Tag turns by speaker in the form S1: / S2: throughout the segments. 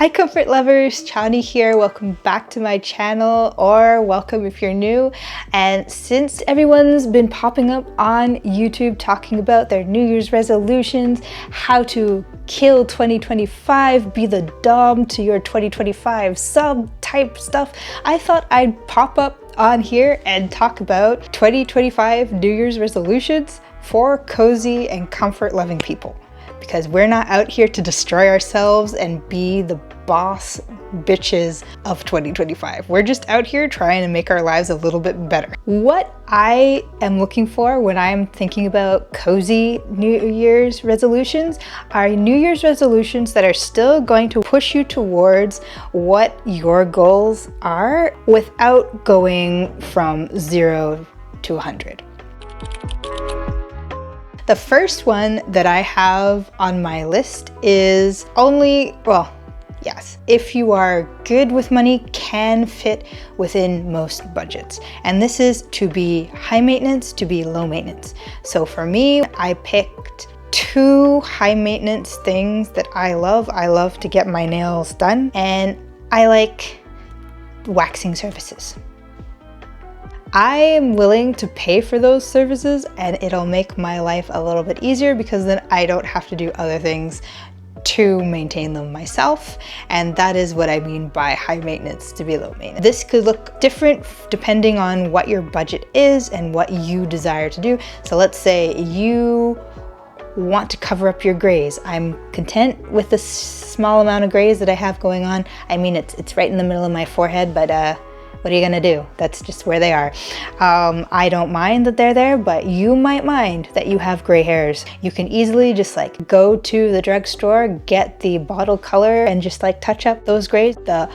S1: Hi comfort lovers, Chani here. Welcome back to my channel, or welcome if you're new. And since everyone's been popping up on YouTube talking about their New Year's resolutions, how to kill 2025, be the dom to your 2025 sub type stuff, I thought I'd pop up on here and talk about 2025 New Year's resolutions for cozy and comfort loving people. Because we're not out here to destroy ourselves and be the boss bitches of 2025. We're just out here trying to make our lives a little bit better. What I am looking for when I'm thinking about cozy New Year's resolutions are New Year's resolutions that are still going to push you towards what your goals are without going from 0 to 100. The first one that I have on my list is if you are good with money, can fit within most budgets. And this is to be high maintenance, to be low maintenance. So for me, I picked 2 high maintenance things that I love. I love to get my nails done, and I like waxing services. I am willing to pay for those services, and it'll make my life a little bit easier because then I don't have to do other things to maintain them myself. And that is what I mean by high maintenance to be low maintenance. This could look different depending on what your budget is and what you desire to do. So let's say you want to cover up your grays. I'm content with the small amount of grays that I have going on. I mean, it's right in the middle of my forehead, but what are you gonna do? That's just where they are. I don't mind that they're there, but you might mind that you have gray hairs. You can easily just like go to the drugstore, get the bottle color, and just like touch up those grays. The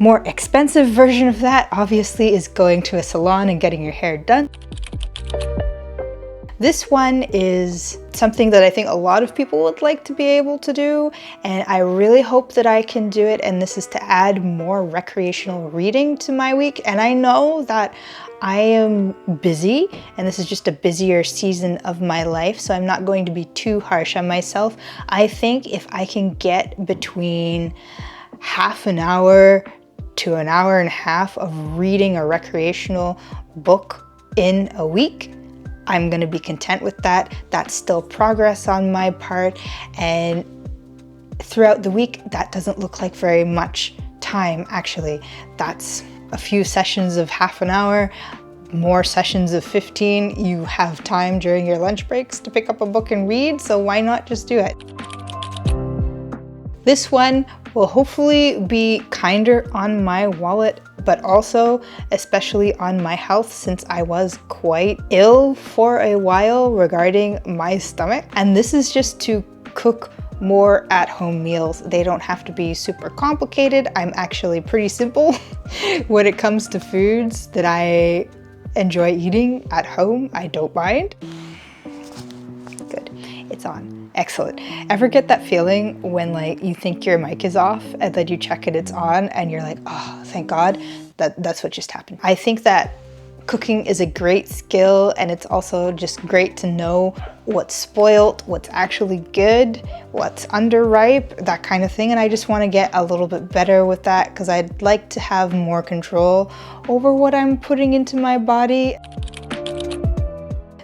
S1: more expensive version of that obviously is going to a salon and getting your hair done. This one is something that I think a lot of people would like to be able to do, and I really hope that I can do it, and this is to add more recreational reading to my week. And I know that I am busy, and this is just a busier season of my life, so I'm not going to be too harsh on myself. I think if I can get between half an hour to an hour and a half of reading a recreational book in a week, I'm gonna be content with that. That's still progress on my part. And throughout the week, that doesn't look like very much time, actually. That's a few sessions of half an hour, more sessions of 15. You have time during your lunch breaks to pick up a book and read, so why not just do it? This one will hopefully be kinder on my wallet, but also especially on my health, since I was quite ill for a while regarding my stomach. And this is just to cook more at-home meals. They don't have to be super complicated. I'm actually pretty simple when it comes to foods that I enjoy eating at home. I don't mind. Good, it's on. Excellent. Ever get that feeling when like you think your mic is off and then you check it, it's on, and you're like, oh, thank God, that's what just happened. I think that cooking is a great skill, and it's also just great to know what's spoiled, what's actually good, what's underripe, that kind of thing. And I just want to get a little bit better with that because I'd like to have more control over what I'm putting into my body.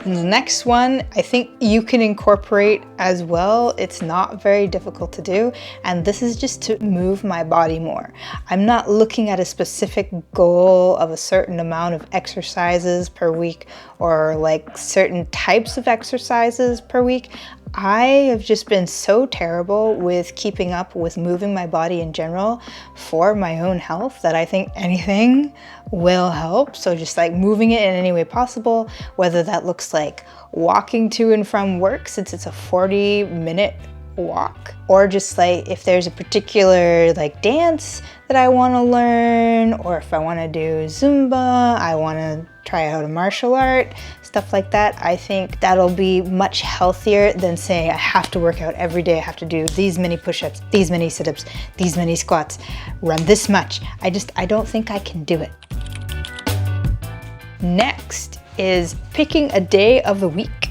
S1: And the next one, I think you can incorporate as well. It's not very difficult to do. And this is just to move my body more. I'm not looking at a specific goal of a certain amount of exercises per week or like certain types of exercises per week. I have just been so terrible with keeping up with moving my body in general for my own health that I think anything will help. So just like moving it in any way possible, whether that looks like walking to and from work, since it's a 40-minute walk, or just like if there's a particular like dance that I want to learn, or if I want to do Zumba, I want to try out a martial art, stuff like that. I think that'll be much healthier than saying I have to work out every day. I have to do these many push-ups, these many sit-ups, these many squats, run this much. I don't think I can do it. Next is picking a day of the week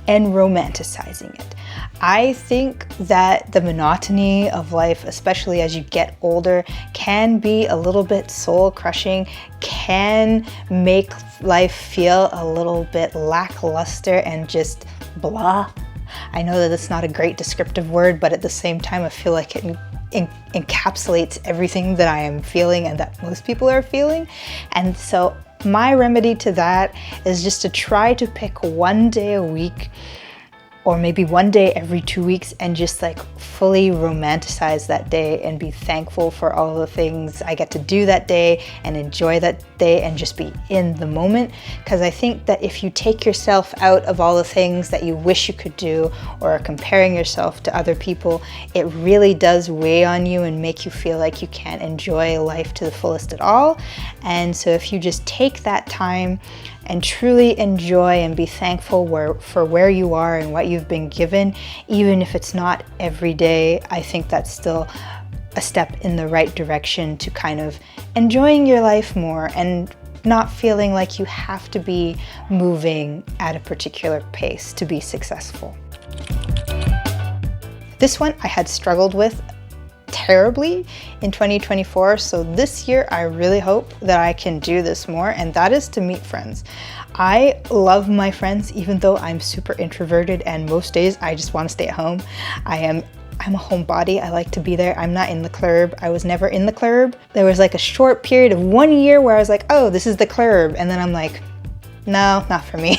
S1: and romanticizing it. I think that the monotony of life, especially as you get older, can be a little bit soul crushing, can make life feel a little bit lackluster and just blah. I know that it's not a great descriptive word, but at the same time, I feel like it encapsulates everything that I am feeling and that most people are feeling. And so my remedy to that is just to try to pick one day a week, or maybe one day every 2 weeks, and just like fully romanticize that day and be thankful for all the things I get to do that day and enjoy that day and just be in the moment. Because I think that if you take yourself out of all the things that you wish you could do or are comparing yourself to other people, it really does weigh on you and make you feel like you can't enjoy life to the fullest at all. And so if you just take that time and truly enjoy and be thankful for where you are and what you've been given, even if it's not every day, I think that's still a step in the right direction to kind of enjoying your life more and not feeling like you have to be moving at a particular pace to be successful. This one I had struggled with terribly in 2024, so this year I really hope that I can do this more, and that is to meet friends. I love my friends, even though I'm super introverted and most days I just want to stay at home. I'm a homebody. I like to be there. I'm not in the club. I was never in the club. There was like a short period of 1 year where I was like, oh, this is the club, and then I'm like, no, not for me.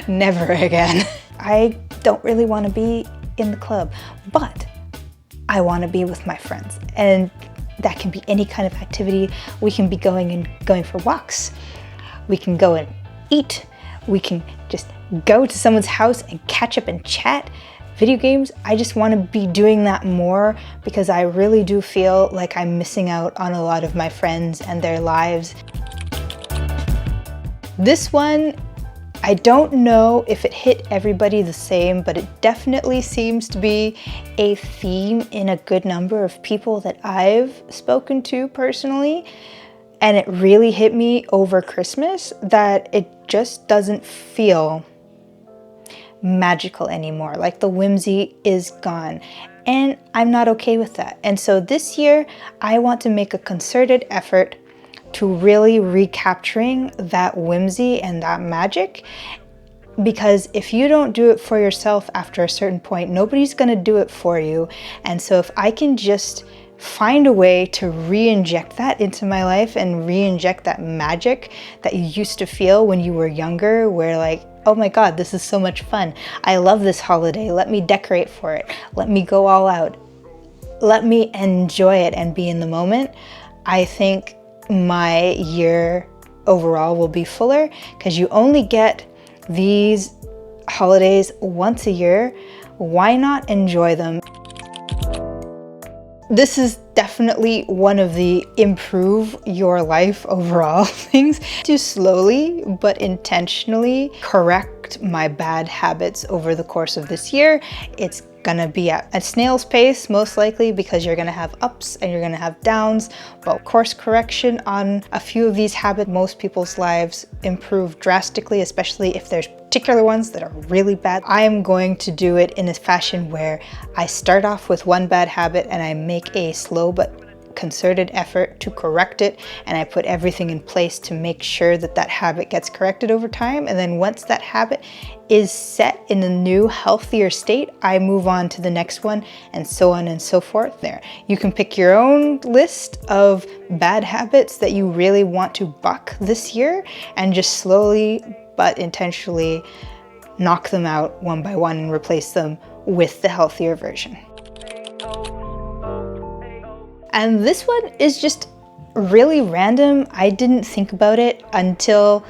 S1: Never again. I don't really want to be in the club, but I want to be with my friends, and that can be any kind of activity. We can be going for walks. We can go and eat. We can just go to someone's house and catch up and chat. Video games, I just want to be doing that more because I really do feel like I'm missing out on a lot of my friends and their lives. This one, I don't know if it hit everybody the same, but it definitely seems to be a theme in a good number of people that I've spoken to personally. And it really hit me over Christmas that it just doesn't feel magical anymore. Like the whimsy is gone. And I'm not okay with that. And so this year, I want to make a concerted effort to really recapturing that whimsy and that magic, because if you don't do it for yourself after a certain point, nobody's gonna do it for you. And so if I can just find a way to re-inject that into my life and re-inject that magic that you used to feel when you were younger, where like, oh my God, this is so much fun. I love this holiday. Let me decorate for it. Let me go all out. Let me enjoy it and be in the moment. I think my year overall will be fuller because you only get these holidays once a year. Why not enjoy them? This is definitely one of the improve your life overall things, to slowly but intentionally correct my bad habits over the course of this year. It's gonna be at a snail's pace, most likely, because you're gonna have ups and you're gonna have downs, but course correction on a few of these habits, most people's lives improve drastically, especially if there's particular ones that are really bad. I am going to do it in a fashion where I start off with one bad habit and I make a slow but concerted effort to correct it, and I put everything in place to make sure that that habit gets corrected over time. And then once that habit is set in a new, healthier state, I move on to the next one, and so on and so forth there. You can pick your own list of bad habits that you really want to buck this year and just slowly but intentionally knock them out one by one and replace them with the healthier version. And this one is just really random. I didn't think about it until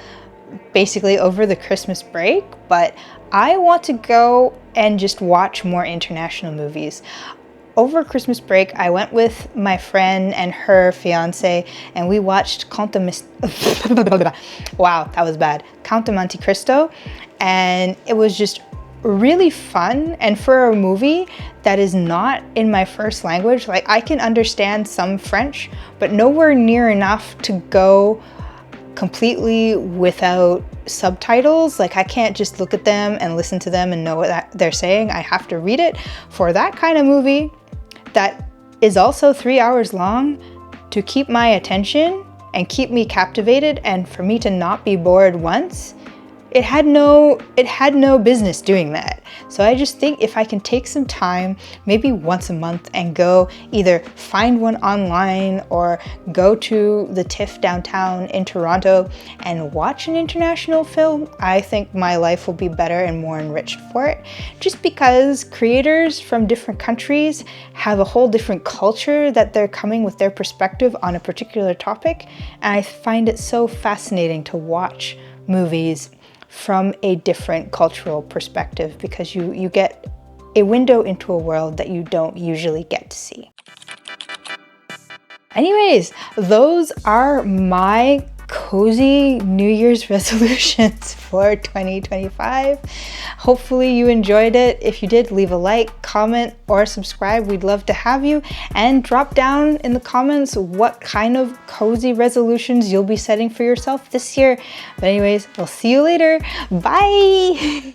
S1: basically over the Christmas break, but I want to go and just watch more international movies. Over Christmas break, I went with my friend and her fiance, and we watched Count de Monte Cristo, and it was just really fun. And for a movie that is not in my first language, like I can understand some French, but nowhere near enough to go completely without subtitles. Like I can't just look at them and listen to them and know what they're saying. I have to read it. For that kind of movie that is also 3 hours long, to keep my attention and keep me captivated and for me to not be bored once, it had no business doing that. So I just think if I can take some time, maybe once a month, and go either find one online or go to the TIFF downtown in Toronto and watch an international film, I think my life will be better and more enriched for it. Just because creators from different countries have a whole different culture that they're coming with their perspective on a particular topic. And I find it so fascinating to watch movies from a different cultural perspective, because you get a window into a world that you don't usually get to see. Anyways, those are my cozy New Year's resolutions for 2025. Hopefully you enjoyed it. If you did, leave a like, comment, or subscribe. We'd love to have you. And drop down in the comments what kind of cozy resolutions you'll be setting for yourself this year. But anyways, I'll see you later. Bye!